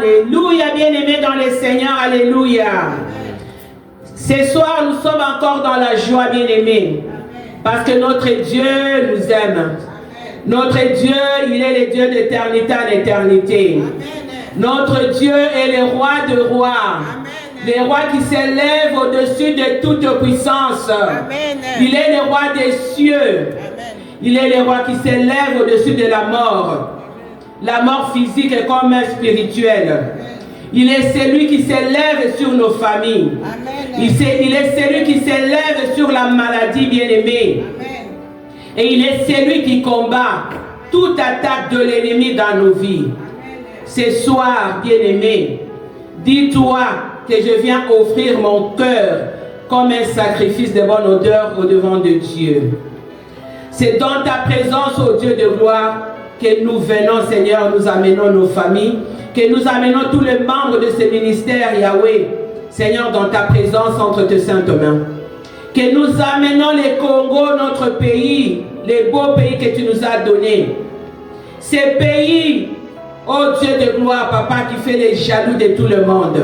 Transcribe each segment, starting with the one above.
Alléluia, bien-aimés dans le Seigneur, alléluia. Ce soir, nous sommes encore dans la joie, bien-aimés, parce que notre Dieu nous aime. Notre Dieu, il est le Dieu d'éternité en éternité. Notre Dieu est le roi de rois. Le roi qui s'élève au-dessus de toute puissance. Il est le roi des cieux. Il est le roi qui s'élève au-dessus de la mort physique comme spirituelle. Il est celui qui s'élève sur nos familles. Il est celui qui s'élève sur la maladie, bien-aimée. Et il est celui qui combat toute attaque de l'ennemi dans nos vies. Ce soir, bien-aimé, dis-toi que je viens offrir mon cœur comme un sacrifice de bonne odeur au devant de Dieu. C'est dans ta présence, ô Dieu de gloire, que nous venons, Seigneur, nous amenons nos familles, que nous amenons tous les membres de ce ministère, Yahweh, Seigneur, dans ta présence entre tes saintes mains. Que nous amenons le Congo, notre pays, les beaux pays que tu nous as donnés. Ces pays, ô Dieu de gloire, Papa, qui fait les jaloux de tout le monde.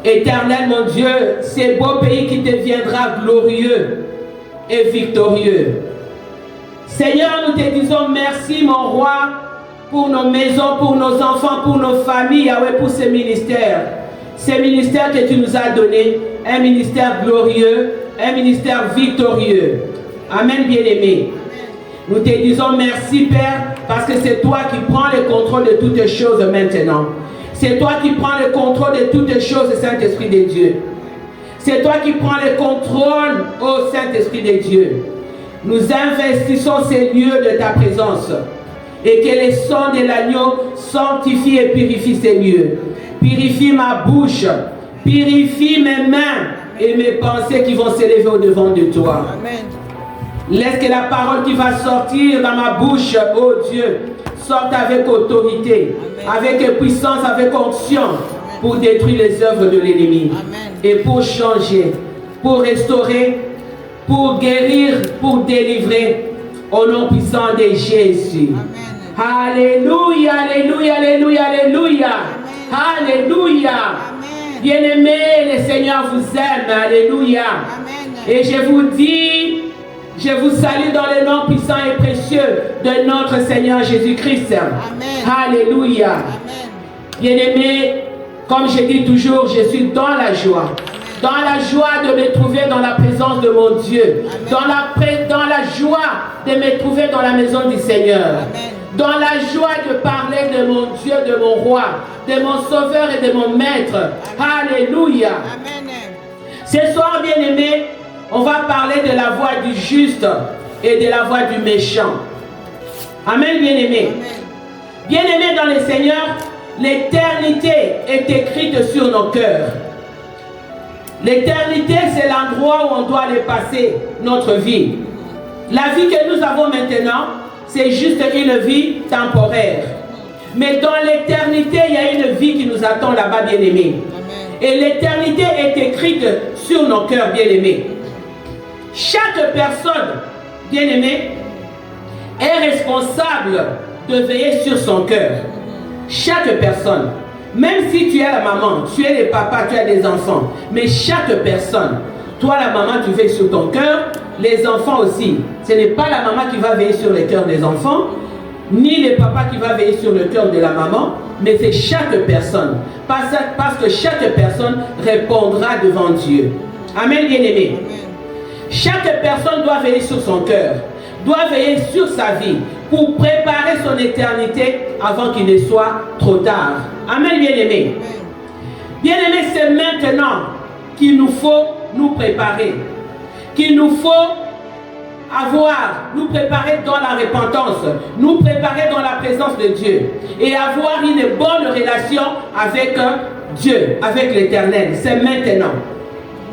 Éternel, mon Dieu, ces beaux pays qui deviendra glorieux et victorieux. Seigneur, nous te disons merci, mon roi, pour nos maisons, pour nos enfants, pour nos familles, Yahweh, pour ce ministère. Ce ministère que tu nous as donné, un ministère glorieux, un ministère victorieux. Amen, bien-aimé. Nous te disons merci, Père, parce que c'est toi qui prends le contrôle de toutes choses maintenant. C'est toi qui prends le contrôle de toutes choses, Saint-Esprit de Dieu. C'est toi qui prends le contrôle, ô Saint-Esprit de Dieu. Nous investissons ces lieux de ta présence. Et que le sang de l'agneau sanctifie et purifie ces lieux. Purifie ma bouche, purifie mes mains et mes pensées qui vont s'élever au devant de toi. Amen. Laisse que la parole qui va sortir dans ma bouche, oh Dieu, sorte avec autorité, amen, avec puissance, avec onction, pour détruire les œuvres de l'ennemi et pour changer, pour restaurer, pour guérir, pour délivrer, au nom puissant de Jésus. Amen. Alléluia, alléluia, alléluia, alléluia. Alléluia. Bien-aimés, le Seigneur vous aime. Alléluia. Amen. Et je vous dis, je vous salue dans le nom puissant et précieux de notre Seigneur Jésus-Christ. Alléluia. Bien-aimés, comme je dis toujours, je suis dans la joie. Dans la joie de me trouver dans la présence de mon Dieu. Dans la joie de me trouver dans la maison du Seigneur. Amen. Dans la joie de parler de mon Dieu, de mon roi, de mon sauveur et de mon maître. Alléluia. Amen. Ce soir, bien-aimés, on va parler de la voix du juste et de la voix du méchant. Amen, bien-aimés. Bien-aimés dans le Seigneur, l'éternité est écrite sur nos cœurs. L'éternité, c'est l'endroit où on doit aller passer notre vie. La vie que nous avons maintenant, c'est juste une vie temporaire. Mais dans l'éternité, il y a une vie qui nous attend là-bas, bien-aimés. Et l'éternité est écrite sur nos cœurs, bien-aimés. Chaque personne, bien-aimée, est responsable de veiller sur son cœur. Chaque personne. Même si tu es la maman, tu es le papa, tu as des enfants. Mais chaque personne, toi la maman, tu veilles sur ton cœur, les enfants aussi. Ce n'est pas la maman qui va veiller sur le cœur des enfants, ni le papa qui va veiller sur le cœur de la maman, mais c'est chaque personne. Parce que chaque personne répondra devant Dieu. Amen, bien-aimé. Chaque personne doit veiller sur son cœur, doit veiller sur sa vie pour préparer son éternité avant qu'il ne soit trop tard. Amen, bien-aimé. Bien-aimé, c'est maintenant qu'il nous faut nous préparer, qu'il nous faut nous préparer dans la repentance, nous préparer dans la présence de Dieu et avoir une bonne relation avec Dieu, avec l'Éternel. C'est maintenant.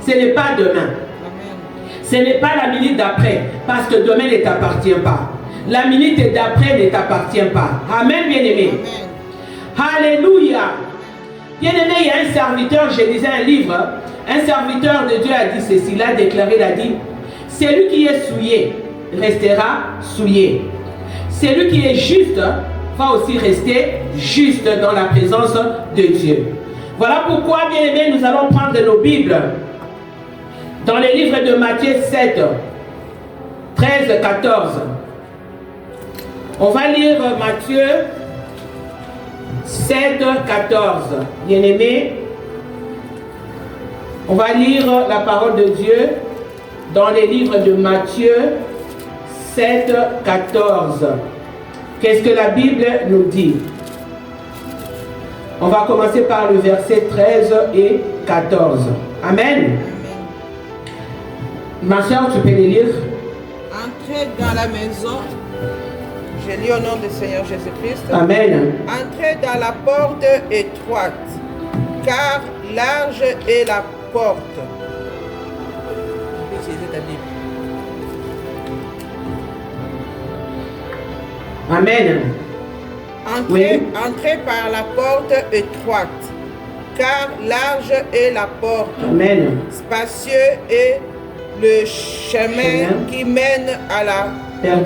Ce n'est pas demain. Ce n'est pas la minute d'après, parce que demain ne t'appartient pas. La minute d'après ne t'appartient pas. Amen, bien-aimé. Alléluia. Bien-aimé, il y a un serviteur, je lisais un livre, un serviteur de Dieu a dit ceci, il a déclaré, il a dit, celui qui est souillé restera souillé. Celui qui est juste va aussi rester juste dans la présence de Dieu. Voilà pourquoi, bien aimés, nous allons prendre nos Bibles dans les livres de Matthieu 7, 13, 14. On va lire Matthieu 7, 14. Bien aimés, on va lire la parole de Dieu dans les livres de Matthieu 7, 14. Qu'est-ce que la Bible nous dit? On va commencer par le verset 13 et 14. Amen. Ma soeur, tu peux les lire? Entrez dans la maison. Je lis au nom du Seigneur Jésus-Christ. Amen. Entrez dans la porte étroite, car large est la porte. Je vais utiliser ta Bible. Amen. Entrez par la porte étroite, car large est la porte. Amen. Spacieux est le chemin qui mène à la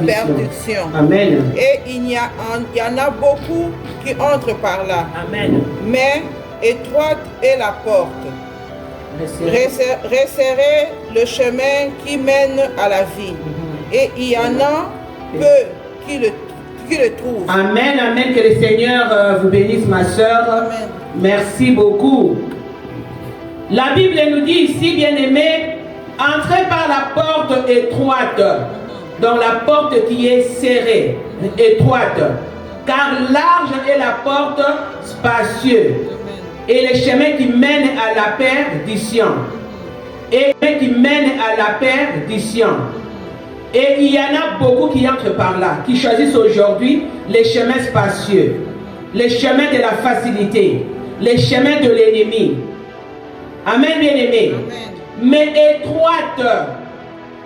perdition. Amen. Et il y en a beaucoup qui entrent par là. Amen. Mais étroite est la porte. Resserrez le chemin qui mène à la vie. Et il y en a peu qui le trouvent. Amen, amen. Que le Seigneur vous bénisse, ma soeur. Amen. Merci beaucoup. La Bible nous dit ici, bien-aimés, entrez par la porte étroite, dans la porte qui est serrée, étroite, car large est la porte spacieuse, et le chemin qui mène à la perdition, et qui mène à la perdition. Et il y en a beaucoup qui entrent par là, qui choisissent aujourd'hui les chemins spacieux, les chemins de la facilité, les chemins de l'ennemi. Amen, bien-aimés. Mais étroite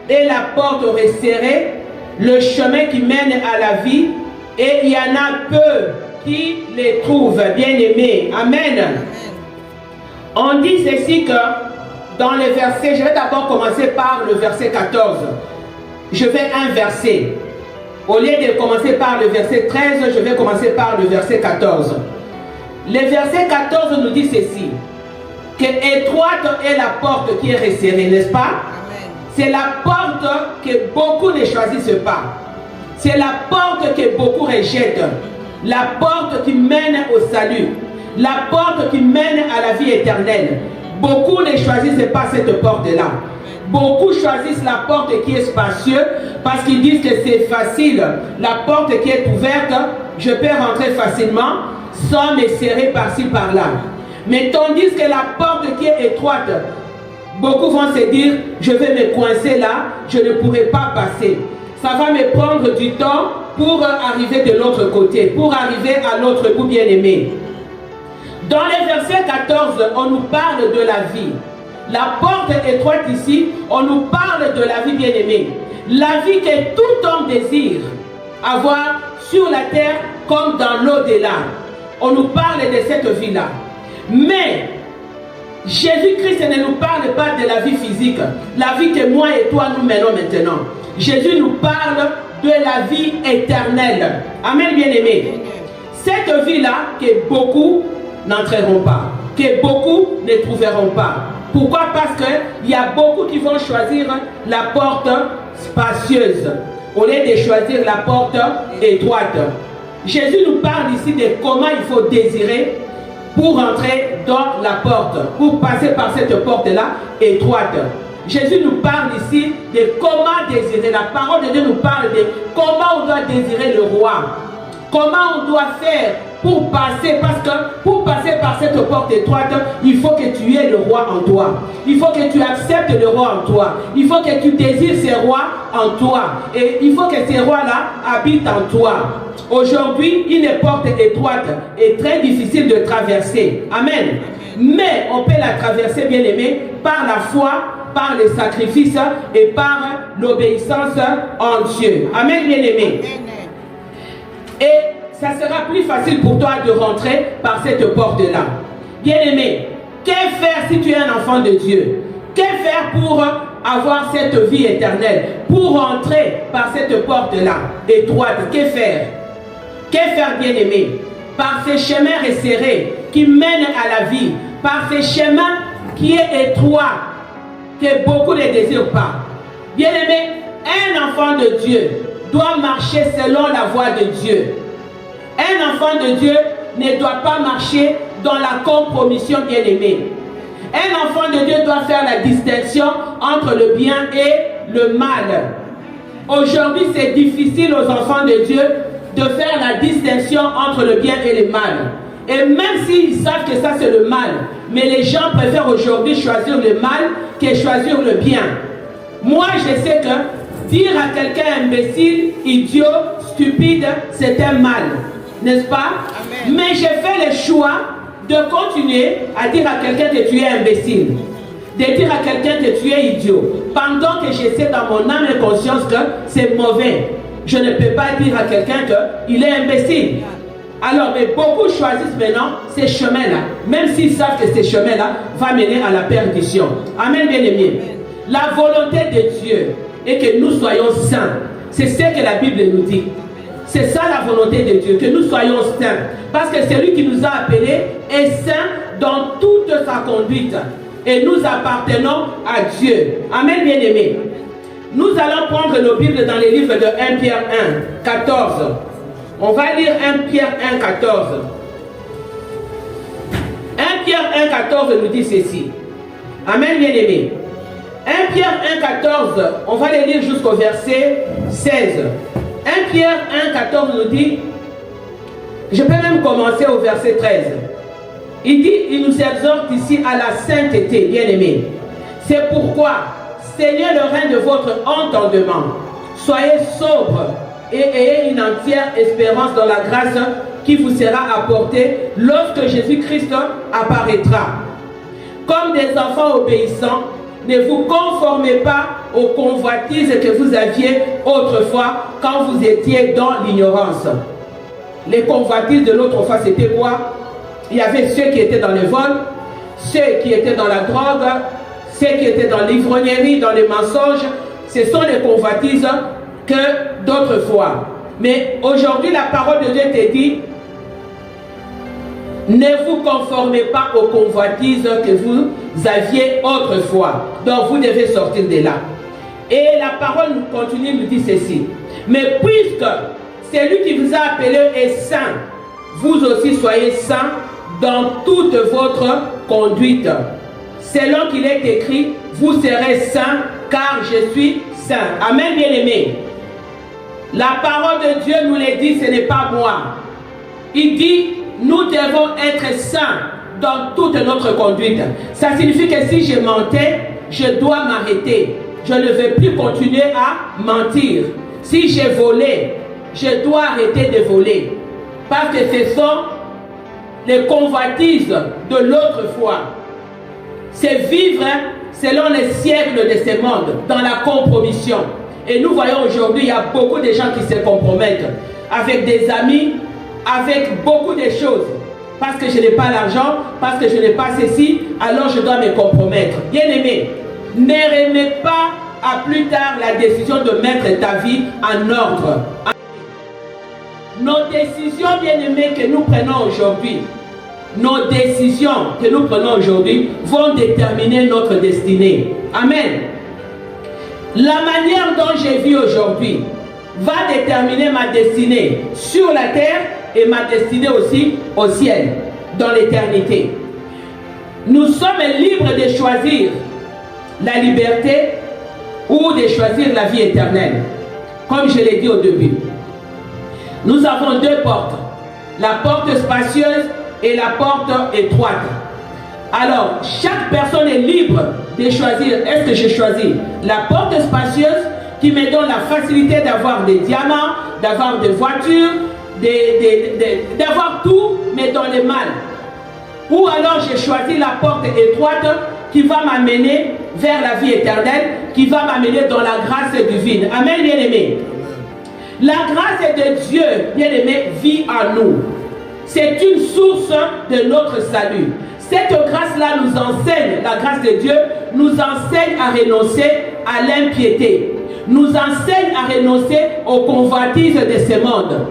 est la porte resserrée, le chemin qui mène à la vie, et il y en a peu qui les trouvent, bien-aimés. Amen. On dit ceci que dans les versets, je vais d'abord commencer par le verset 14. Je vais inverser. Au lieu de commencer par le verset 13, je vais commencer par le verset 14. Le verset 14 nous dit ceci, que étroite est la porte qui est resserrée, n'est-ce pas? C'est la porte que beaucoup ne choisissent pas. C'est la porte que beaucoup rejettent. La porte qui mène au salut. La porte qui mène à la vie éternelle. Beaucoup ne choisissent pas cette porte-là. Beaucoup choisissent la porte qui est spacieuse parce qu'ils disent que c'est facile. La porte qui est ouverte, je peux rentrer facilement sans me serrer par-ci par-là. Mais tandis que la porte qui est étroite, beaucoup vont se dire, je vais me coincer là, je ne pourrai pas passer. Ça va me prendre du temps pour arriver de l'autre côté, pour arriver à l'autre bout, bien-aimé. Dans les versets 14, on nous parle de la vie. La porte étroite ici, on nous parle de la vie, bien-aimée. La vie que tout homme désire avoir sur la terre comme dans l'au-delà. On nous parle de cette vie-là. Mais Jésus-Christ ne nous parle pas de la vie physique, la vie que moi et toi nous menons maintenant. Jésus nous parle de la vie éternelle. Amen, bien-aimé. Cette vie-là que beaucoup n'entreront pas, que beaucoup ne trouveront pas. Pourquoi? Parce qu'il y a beaucoup qui vont choisir la porte spacieuse au lieu de choisir la porte étroite. Jésus nous parle ici de comment il faut désirer pour entrer dans la porte, pour passer par cette porte-là étroite. Jésus nous parle ici de comment désirer. La parole de Dieu nous parle de comment on doit désirer le roi. Comment on doit faire pour passer, parce que pour passer par cette porte étroite, il faut que tu aies le roi en toi. Il faut que tu acceptes le roi en toi. Il faut que tu désires ces rois en toi. Et il faut que ces rois-là habitent en toi. Aujourd'hui, une porte étroite est très difficile de traverser. Amen. Mais on peut la traverser, bien aimé, par la foi, par les sacrifices et par l'obéissance en Dieu. Amen, bien aimé. Et ça sera plus facile pour toi de rentrer par cette porte-là. Bien-aimé, que faire si tu es un enfant de Dieu? Que faire pour avoir cette vie éternelle? Pour rentrer par cette porte-là étroite, que faire? Que faire, bien-aimé? Par ces chemins resserrés qui mènent à la vie, par ces chemins qui est étroit, que beaucoup ne désirent pas. Bien-aimé, un enfant de Dieu doit marcher selon la voie de Dieu. Un enfant de Dieu ne doit pas marcher dans la compromission, bien-aimé. Un enfant de Dieu doit faire la distinction entre le bien et le mal. Aujourd'hui, c'est difficile aux enfants de Dieu de faire la distinction entre le bien et le mal. Et même s'ils savent que ça c'est le mal, mais les gens préfèrent aujourd'hui choisir le mal que choisir le bien. Moi, je sais que dire à quelqu'un imbécile, idiot, stupide, c'est un mal. N'est-ce pas? Amen. Mais j'ai fait le choix de continuer à dire à quelqu'un que tu es imbécile. De dire à quelqu'un que tu es idiot. Pendant que je sais dans mon âme et conscience que c'est mauvais. Je ne peux pas dire à quelqu'un qu'il est imbécile. Alors, mais beaucoup choisissent maintenant ces chemins-là. Même s'ils savent que ces chemins-là vont mener à la perdition. Amen, bien-aimés. La volonté de Dieu est que nous soyons saints. C'est ce que la Bible nous dit. C'est ça la volonté de Dieu, que nous soyons saints. Parce que celui qui nous a appelés est saint dans toute sa conduite. Et nous appartenons à Dieu. Amen, bien-aimés. Nous allons prendre nos Bibles dans les livres de 1 Pierre 1, 14. On va lire 1 Pierre 1, 14. 1 Pierre 1, 14 nous dit ceci. Amen, bien-aimés. 1 Pierre 1, 14, on va les lire jusqu'au verset 16. 1 Pierre 1, 14 nous dit, je peux même commencer au verset 13. Il dit, il nous exhorte ici à la sainteté, bien-aimés. C'est pourquoi, Seigneur le règne de votre entendement, soyez sobres et ayez une entière espérance dans la grâce qui vous sera apportée lorsque Jésus-Christ apparaîtra. Comme des enfants obéissants, ne vous conformez pas aux convoitises que vous aviez autrefois quand vous étiez dans l'ignorance. Les convoitises de l'autre fois, c'était quoi? Il y avait ceux qui étaient dans le vol, ceux qui étaient dans la drogue, ceux qui étaient dans l'ivrognerie, dans les mensonges. Ce sont les convoitises que d'autres fois. Mais aujourd'hui, la parole de Dieu te dit, ne vous conformez pas aux convoitises que vous aviez autrefois. Donc vous devez sortir de là. Et la parole nous continue, nous dit ceci. Mais puisque celui qui vous a appelé est saint, vous aussi soyez saints dans toute votre conduite. Selon qu'il est écrit, vous serez saints car je suis saint. Amen, bien-aimés. La parole de Dieu nous le dit, ce n'est pas moi. Il dit, nous devons être saints dans toute notre conduite. Ça signifie que si je mentais, je dois m'arrêter. Je ne vais plus continuer à mentir. Si j'ai volé, je dois arrêter de voler. Parce que ce sont les convoitises de l'autre foi. C'est vivre selon les siècles de ce monde, dans la compromission. Et nous voyons aujourd'hui, il y a beaucoup de gens qui se compromettent avec des amis, avec beaucoup de choses. Parce que je n'ai pas l'argent, parce que je n'ai pas ceci, alors je dois me compromettre. Bien-aimé, ne remets pas à plus tard la décision de mettre ta vie en ordre. Nos décisions, bien-aimés, que nous prenons aujourd'hui, nos décisions que nous prenons aujourd'hui vont déterminer notre destinée. Amen. La manière dont je vis aujourd'hui va déterminer ma destinée sur la terre et ma destinée aussi au ciel, dans l'éternité. Nous sommes libres de choisir la liberté ou de choisir la vie éternelle. Comme je l'ai dit au début, nous avons deux portes, la porte spacieuse et la porte étroite. Alors, chaque personne est libre de choisir. Est-ce que je choisis la porte spacieuse qui me donne la facilité d'avoir des diamants, d'avoir des voitures, d'avoir tout, mais dans le mal? Ou alors j'ai choisi la porte étroite qui va m'amener vers la vie éternelle, qui va m'amener dans la grâce divine. Amen, bien-aimé. La grâce de Dieu, bien-aimé, vit en nous. C'est une source de notre salut. Cette grâce-là nous enseigne, la grâce de Dieu, nous enseigne à renoncer à l'impiété. Nous enseigne à renoncer aux convoitises de ce monde.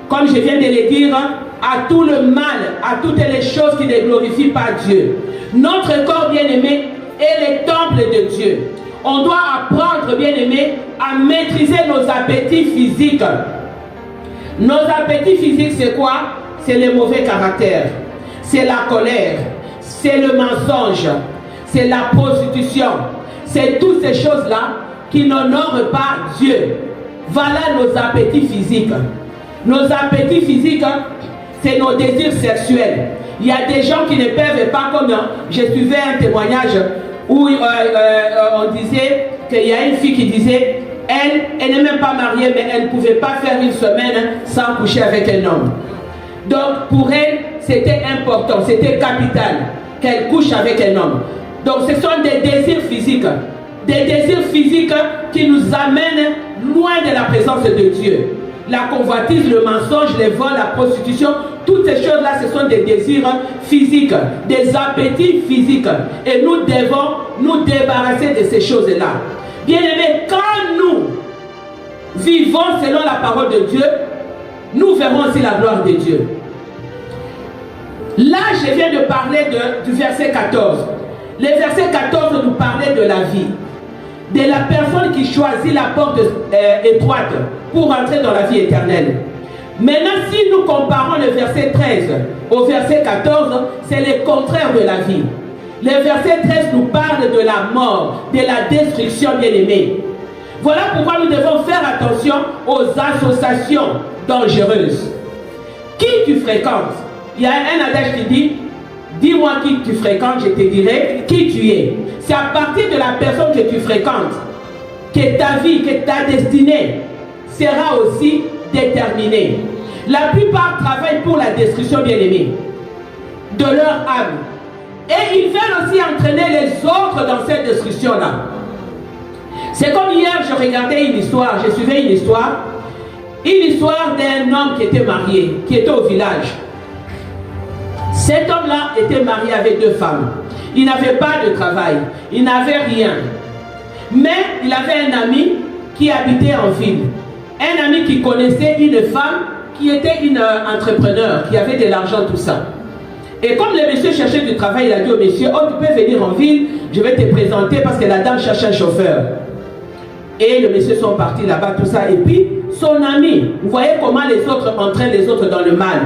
comme je viens de le dire, à tout le mal, à toutes les choses qui ne glorifient pas Dieu. Notre corps, bien-aimé, est le temple de Dieu. On doit apprendre, bien-aimé, à maîtriser nos appétits physiques. Nos appétits physiques, c'est quoi? C'est le mauvais caractère, c'est la colère, c'est le mensonge, c'est la prostitution. C'est toutes ces choses-là qui n'honorent pas Dieu. Voilà nos appétits physiques. Nos appétits physiques, c'est nos désirs sexuels. Il y a des gens qui ne peuvent pas, comme je suivais un témoignage où on disait qu'il y a une fille qui disait, elle n'est même pas mariée, mais elle ne pouvait pas faire une semaine sans coucher avec un homme. Donc pour elle, c'était important, c'était capital qu'elle couche avec un homme. Donc ce sont des désirs physiques qui nous amènent loin de la présence de Dieu. La convoitise, le mensonge, les vols, la prostitution, toutes ces choses-là, ce sont des désirs physiques, des appétits physiques. Et nous devons nous débarrasser de ces choses-là. Bien-aimés, quand nous vivons selon la parole de Dieu, nous verrons aussi la gloire de Dieu. Là, je viens de parler du verset 14. Le verset 14 nous parlait de la vie, de la personne qui choisit la porte étroite pour entrer dans la vie éternelle. Maintenant, si nous comparons le verset 13 au verset 14, c'est le contraire de la vie. Le verset 13 nous parle de la mort, de la destruction, bien-aimée. Voilà pourquoi nous devons faire attention aux associations dangereuses. Qui tu fréquentes? Il y a un adage qui dit, dis-moi qui tu fréquentes, je te dirai qui tu es. C'est à partir de la personne que tu fréquentes que ta vie, que ta destinée sera aussi déterminée. La plupart travaillent pour la destruction, bien-aimée, de leur âme. Et ils veulent aussi entraîner les autres dans cette destruction-là. C'est comme hier, je regardais une histoire, je suivais une histoire d'un homme qui était marié, qui était au village. Cet homme-là était marié avec 2 femmes. Il n'avait pas de travail, il n'avait rien. Mais il avait un ami qui habitait en ville. Un ami qui connaissait une femme qui était une entrepreneur, qui avait de l'argent, tout ça. Et comme le monsieur cherchait du travail, il a dit au monsieur, oh, tu peux venir en ville, je vais te présenter parce que la dame cherche un chauffeur. Et le monsieur sont partis là-bas, tout ça. Et puis, son ami, vous voyez comment les autres entraînent les autres dans le mal.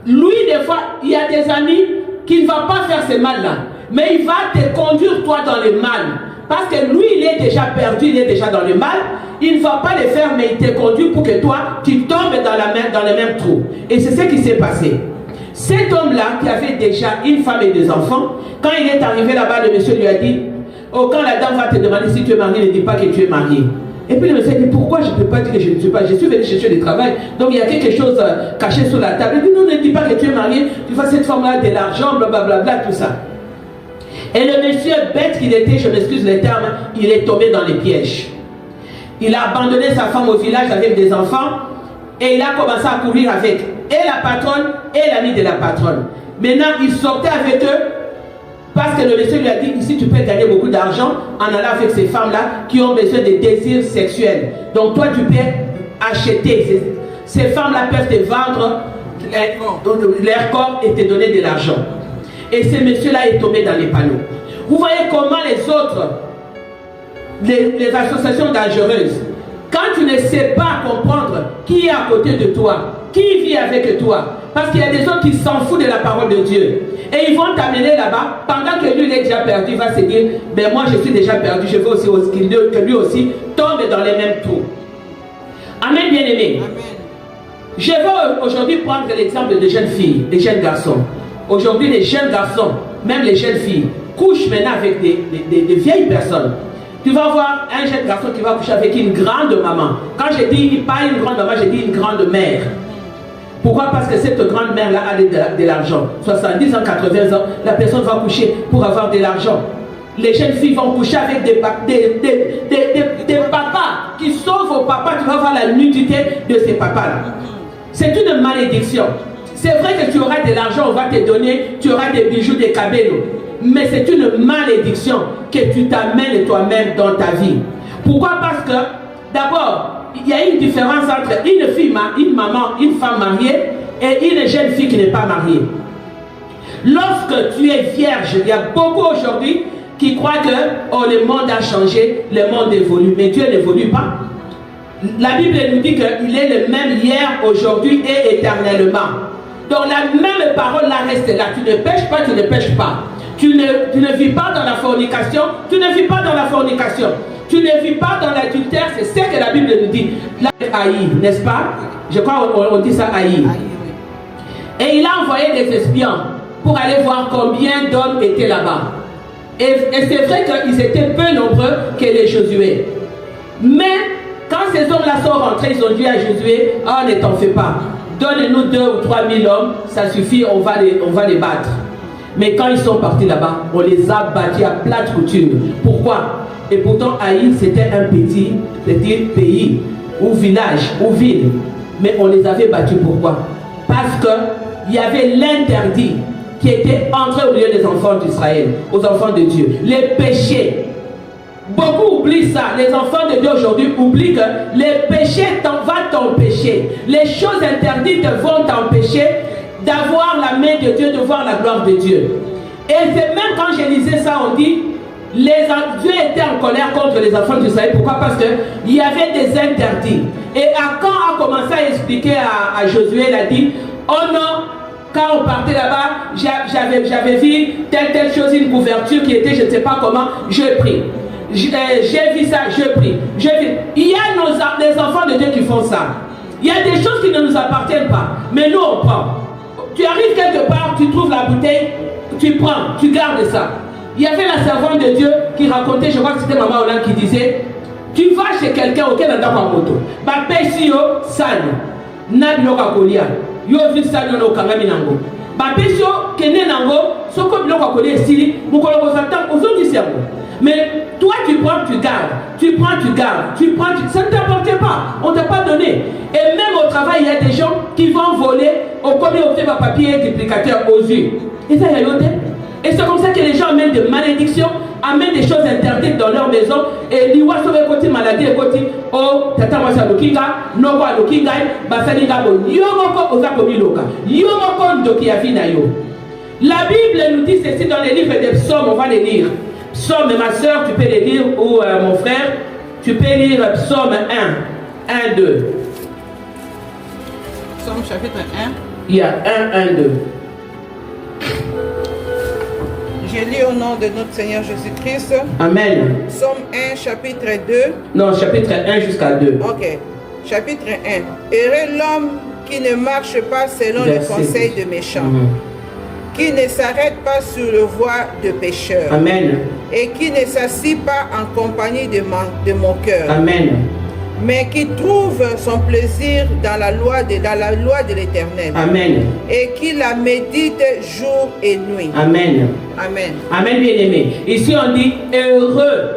Lui, des fois, il y a des amis qui ne vont pas faire ce mal-là. Mais il va te conduire, toi, dans le mal. Parce que lui, il est déjà perdu, il est déjà dans le mal. Il ne va pas le faire, mais il te conduit pour que toi, tu tombes dans le même trou. Et c'est ce qui s'est passé. Cet homme-là, qui avait déjà une femme et 2 enfants, quand il est arrivé là-bas, le monsieur lui a dit, oh, quand la dame va te demander si tu es marié, ne dis pas que tu es marié. Et puis le monsieur dit, pourquoi je ne peux pas dire que je ne suis pas? Je suis venu chercher du travail, donc il y a quelque chose caché sous la table. Il dit, non, ne dis pas que tu es marié, tu vois cette femme-là de l'argent, blablabla, tout ça. Et le monsieur, bête qu'il était, je m'excuse le terme, il est tombé dans les pièges. Il a abandonné sa femme au village avec des enfants et il a commencé à courir avec et la patronne et l'ami de la patronne. Maintenant, il sortait avec eux parce que le monsieur lui a dit, ici tu peux gagner beaucoup d'argent en allant avec ces femmes-là qui ont besoin de désirs sexuels. Donc toi, tu peux acheter. Ces femmes-là peuvent te vendre leur corps et te donner de l'argent. Et ce monsieur-là est tombé dans les panneaux. Vous voyez comment les autres, les associations dangereuses, quand tu ne sais pas comprendre qui est à côté de toi, qui vit avec toi, parce qu'il y a des autres qui s'en foutent de la parole de Dieu, et ils vont t'amener là-bas, pendant que lui il est déjà perdu, il va se dire, ben moi je suis déjà perdu, je veux aussi que lui aussi tombe dans les mêmes trous. Amen, bien-aimé. Je veux aujourd'hui prendre l'exemple de jeunes filles, des jeunes garçons. Aujourd'hui, les jeunes garçons, même les jeunes filles, couchent maintenant avec des vieilles personnes. Tu vas voir un jeune garçon qui va coucher avec une grande maman. Quand je dis pas une grande maman, je dis une grande mère. Pourquoi? Parce que cette grande mère-là a de l'argent. 70 ans, 80 ans, la personne va coucher pour avoir de l'argent. Les jeunes filles vont coucher avec des papas qui sauvent au papa. Tu vas voir la nudité de ces papas-là. C'est une malédiction. C'est vrai que tu auras de l'argent, on va te donner, tu auras des bijoux, des cabellos. Mais c'est une malédiction que tu t'amènes toi-même dans ta vie. Pourquoi? Parce que, d'abord, il y a une différence entre une femme mariée et une jeune fille qui n'est pas mariée. Lorsque tu es vierge, il y a beaucoup aujourd'hui qui croient que le monde a changé, le monde évolue, mais Dieu n'évolue pas. La Bible nous dit qu'il est le même hier, aujourd'hui et éternellement. Donc la même parole là reste là. Tu ne pêches pas, tu ne pêches pas. Tu ne vis pas dans la fornication, tu ne vis pas dans la fornication. Tu ne vis pas dans l'adultère, c'est ce que la Bible nous dit. Là, haï, n'est-ce pas? Je crois qu'on dit ça haï. Et il a envoyé des espions pour aller voir combien d'hommes étaient là-bas. Et c'est vrai qu'ils étaient peu nombreux que les Josué. Mais quand ces hommes-là sont rentrés, ils ont dit à Josué, oh, ne t'en fais pas. Donne-nous 2 ou 3 000 hommes, ça suffit, on va les battre. Mais quand ils sont partis là-bas, on les a battus à plate couture. Pourquoi? Et pourtant, Haï, c'était un petit pays, ou village, ou ville. Mais on les avait battus. Pourquoi? Parce qu'il y avait l'interdit qui était entré au milieu des enfants d'Israël, aux enfants de Dieu. Les péchés. Beaucoup oublient ça. Les enfants de Dieu aujourd'hui oublient que les péchés vont t'empêcher. Les choses interdites vont t'empêcher d'avoir la main de Dieu, de voir la gloire de Dieu. Et c'est même quand je lisais ça, on dit, Dieu était en colère contre les enfants d'Israël. Pourquoi? Parce qu'il y avait des interdits. Et quand a commencé à expliquer à Josué, il a dit, oh non, quand on partait là-bas, j'avais vu telle chose, une couverture qui était, je ne sais pas comment, je prie. J'ai vu ça, je prie. Il y a les enfants de Dieu qui font ça. Il y a des choses qui ne nous appartiennent pas. Mais nous, on prend. Tu arrives quelque part, tu trouves la bouteille, tu prends, tu gardes ça. Il y avait la servante de Dieu qui racontait, je crois que c'était Maman Hollande qui disait, tu vas chez quelqu'un auquel on a dans moto. Bah, pesi yo, san. Nabilo kakolia. Yo vu san yo no kangami nango. Bah, pesi yo, kene nango, soko bilo kakolia sili, mukolo kozatan, ozo di servo. Mais toi, tu prends, tu gardes. Tu prends, tu gardes. Tu prends, ça ne t'appartient pas. On ne t'a pas donné. Et même au travail, il y a des gens qui vont voler au commis au fait papier duplicateur aux yeux. Et ça, il y a noté. Et c'est comme ça que les gens amènent des malédictions, amènent des choses interdites dans leur maison. Et l'iwa sauve côté maladie et côté oh tata wasa lokinga, no wa lokinga, basalinga bo yomoko ozakomi loka. Yomoko ndoki ya vina yo. La Bible nous dit ceci dans les livres des psaumes, on va les lire. Psaume, ma soeur, tu peux les lire, ou mon frère, tu peux lire Psaume 1, 2. Psaume chapitre 1. Il y a 1, 2. Je lis au nom de notre Seigneur Jésus-Christ. Amen. Psaume 1, chapitre 2. Non, chapitre 1 jusqu'à 2. Ok. Chapitre 1. Heureux l'homme qui ne marche pas selon le conseil de méchants. Qui ne s'arrête pas sur le voie de pécheurs. Amen. Et qui ne s'assit pas en compagnie de mon cœur. Amen. Mais qui trouve son plaisir dans la loi de l'Éternel. Amen. Et qui la médite jour et nuit. Amen. Amen. Amen, bien-aimé. Ici on dit heureux.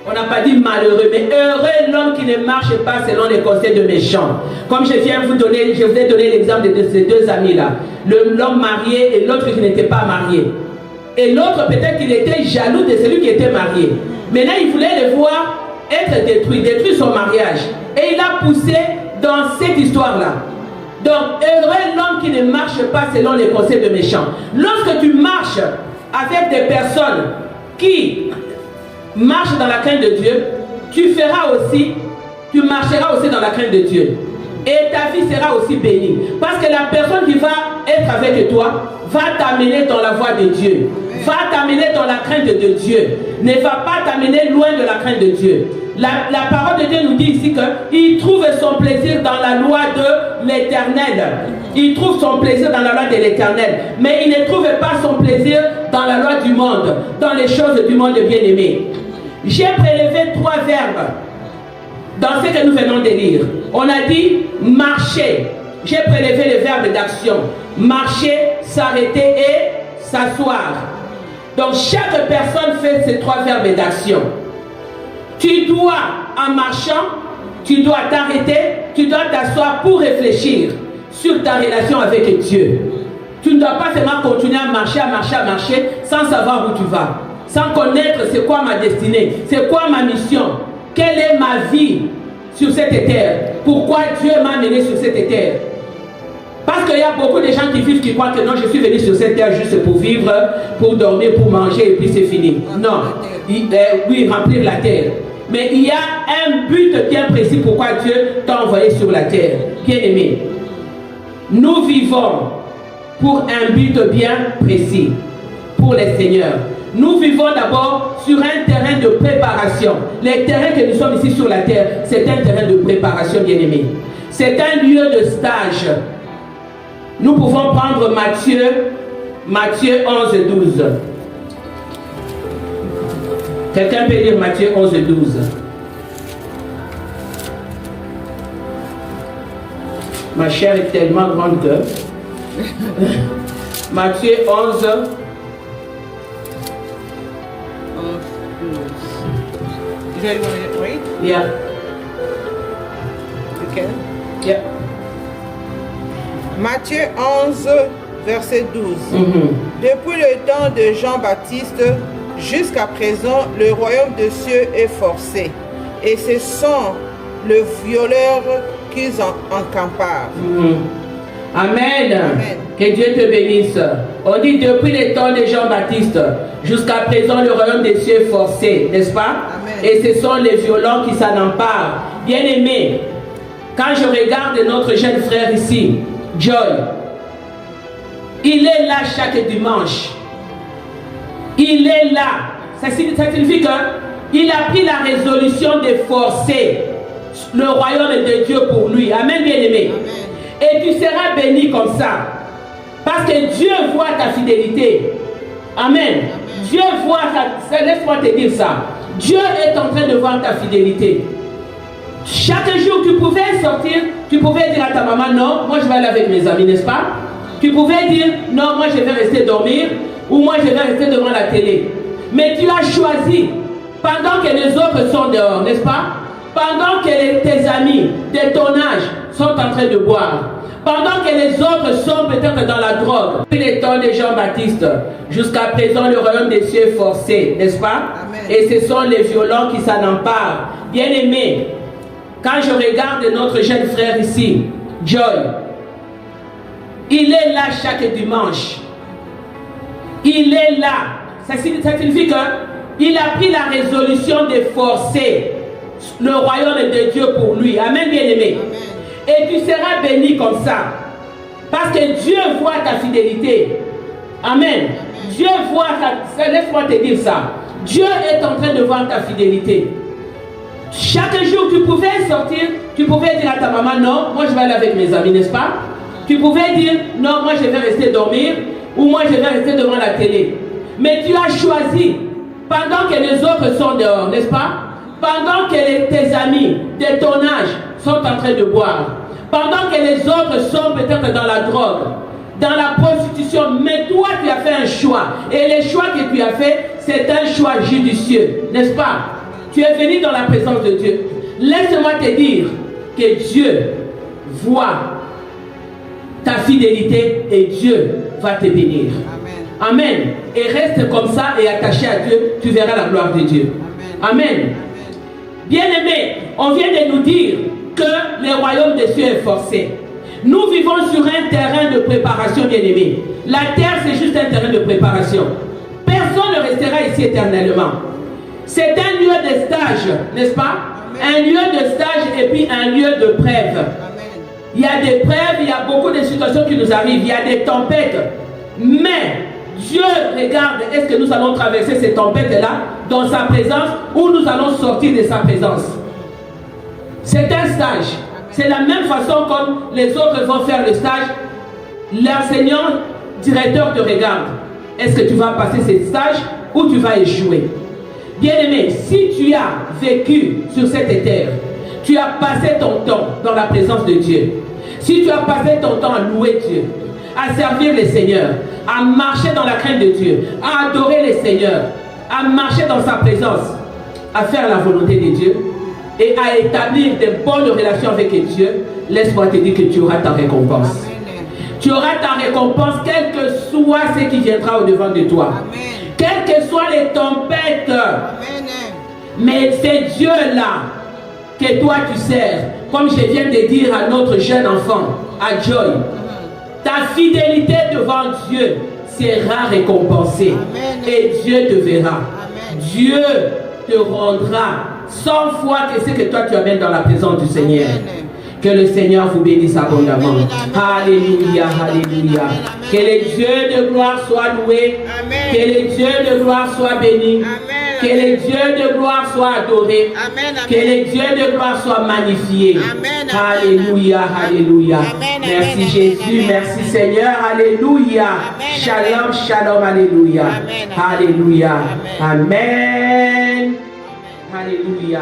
On n'a pas dit malheureux, mais heureux l'homme qui ne marche pas selon les conseils de méchants. Comme je viens vous donner, je vous ai donné l'exemple de ces deux amis-là. L'homme marié et l'autre qui n'était pas marié. Et l'autre, peut-être qu'il était jaloux de celui qui était marié. Maintenant, il voulait le voir être détruire son mariage. Et il a poussé dans cette histoire-là. Donc, heureux l'homme qui ne marche pas selon les conseils de méchants. Lorsque tu marches avec des personnes qui marchent dans la crainte de Dieu, tu marcheras aussi dans la crainte de Dieu. Et ta vie sera aussi bénie. Parce que la personne qui va être avec toi va t'amener dans la voie de Dieu. Va t'amener dans la crainte de Dieu. Ne va pas t'amener loin de la crainte de Dieu. La parole de Dieu nous dit ici qu'il trouve son plaisir dans la loi de l'Éternel. Il trouve son plaisir dans la loi de l'Éternel. Mais il ne trouve pas son plaisir dans la loi du monde, dans les choses du monde bien-aimé. J'ai prélevé 3 verbes dans ce que nous venons de lire. On a dit marcher. J'ai prélevé le verbe d'action. Marcher, s'arrêter et s'asseoir. Donc chaque personne fait ces 3 verbes d'action. Tu dois, en marchant, tu dois t'arrêter, tu dois t'asseoir pour réfléchir sur ta relation avec Dieu. Tu ne dois pas seulement continuer à marcher sans savoir où tu vas. Sans connaître c'est quoi ma destinée, c'est quoi ma mission, quelle est ma vie, sur cette terre. Pourquoi Dieu m'a amené sur cette terre? Parce qu'il y a beaucoup de gens qui vivent, qui croient que non, je suis venu sur cette terre juste pour vivre, pour dormir, pour manger et puis c'est fini. Non, oui, remplir la terre. Mais il y a un but bien précis pourquoi Dieu t'a envoyé sur la terre. Bien aimé, nous vivons pour un but bien précis, pour les seigneurs. Nous vivons d'abord sur un terrain de préparation. Les terrains que nous sommes ici sur la terre, c'est un terrain de préparation, bien aimé. C'est un lieu de stage. Nous pouvons prendre Matthieu 11, 12. Quelqu'un peut lire Matthieu 11, 12. Ma chair est tellement grande que... Matthieu 11. Yeah. Okay. Yeah. Matthieu 11, verset 12. Depuis le temps de Jean-Baptiste jusqu'à présent, le royaume des cieux est forcé, et ce sont les violeurs qui en encamparent. Amen. Amen. Que Dieu te bénisse. On dit depuis le temps de Jean-Baptiste jusqu'à présent, le royaume des cieux est forcé, n'est-ce pas? Amen. Et ce sont les violents qui s'en emparent. Bien aimé, quand je regarde notre jeune frère ici, Joy, il est là chaque dimanche. Il est là. Ça signifie qu'il a pris la résolution de forcer le royaume de Dieu pour lui. Amen, bien aimé. Et tu seras béni comme ça. Parce que Dieu voit ta fidélité. Amen. Dieu voit ça. Laisse-moi te dire ça. Dieu est en train de voir ta fidélité. Chaque jour, tu pouvais sortir, tu pouvais dire à ta maman, non, moi je vais aller avec mes amis, n'est-ce pas? Tu pouvais dire, non, moi je vais rester dormir, ou moi je vais rester devant la télé. Mais tu as choisi, pendant que les autres sont dehors, n'est-ce pas? Pendant que tes amis de ton âge sont en train de boire, pendant que les autres sont peut-être dans la drogue, depuis les temps de Jean-Baptiste, jusqu'à présent le royaume des cieux est forcé, n'est-ce pas? Amen. Et ce sont les violents qui s'en emparent. Bien aimé, quand je regarde notre jeune frère ici, Joy, il est là chaque dimanche. Il est là. Ça signifie qu'il a pris la résolution de forcer le royaume de Dieu pour lui. Amen, bien aimé. Et tu seras béni comme ça. Parce que Dieu voit ta fidélité. Amen. Dieu voit ta... Laisse-moi te dire ça. Dieu est en train de voir ta fidélité. Chaque jour, tu pouvais sortir, tu pouvais dire à ta maman, non, moi je vais aller avec mes amis, n'est-ce pas? Tu pouvais dire, non, moi je vais rester dormir, ou moi je vais rester devant la télé. Mais tu as choisi, pendant que les autres sont dehors, n'est-ce pas? Pendant que tes amis de ton âge sont en train de boire, pendant que les autres sont peut-être dans la drogue, dans la prostitution, mais toi tu as fait un choix. Et le choix que tu as fait, c'est un choix judicieux, n'est-ce pas? Tu es venu dans la présence de Dieu. Laisse-moi te dire que Dieu voit ta fidélité et Dieu va te bénir. Amen. Amen. Et reste comme ça et attaché à Dieu, tu verras la gloire de Dieu. Amen. Amen. Bien-aimés, on vient de nous dire que le royaume des cieux est forcé. Nous vivons sur un terrain de préparation, bien-aimés. La terre, c'est juste un terrain de préparation. Personne ne restera ici éternellement. C'est un lieu de stage, n'est-ce pas? Amen. Un lieu de stage et puis un lieu de preuve. Amen. Il y a des preuves, il y a beaucoup de situations qui nous arrivent, il y a des tempêtes. Mais Dieu regarde, est-ce que nous allons traverser ces tempêtes-là dans sa présence ou nous allons sortir de sa présence? C'est un stage. C'est la même façon comme les autres vont faire le stage. L'enseignant, directeur te regarde. Est-ce que tu vas passer ce stage ou tu vas échouer? Bien-aimé, si tu as vécu sur cette terre, tu as passé ton temps dans la présence de Dieu. Si tu as passé ton temps à louer Dieu, à servir le Seigneur, à marcher dans la crainte de Dieu, à adorer le Seigneur, à marcher dans sa présence, à faire la volonté de Dieu et à établir de bonnes relations avec Dieu, laisse-moi te dire que tu auras ta récompense. Amen. Tu auras ta récompense, quel que soit ce qui viendra au-devant de toi. Amen. Quelles que soient les tempêtes. Amen. Mais c'est Dieu là que toi tu sers, comme je viens de dire à notre jeune enfant, à Joy, ta fidélité devant Dieu sera récompensée. Amen. Et Dieu te verra. Amen. Dieu te rendra 100 fois que ce que toi tu amènes dans la présence du Seigneur. Amen. Que le Seigneur vous bénisse abondamment. Alléluia, alléluia. Que le Dieu de gloire soit loué. Amen. Que le Dieu de gloire soit béni. Amen. Que le Dieu de gloire soit adoré. Amen. Que le Dieu de gloire soit magnifié. Amen. Alléluia, alléluia. Amen. Merci Amen. Jésus, Amen. merci Seigneur. Alléluia. Amen. Shalom, shalom, alléluia. Amen. Alléluia. Amen. Amen. Alléluia.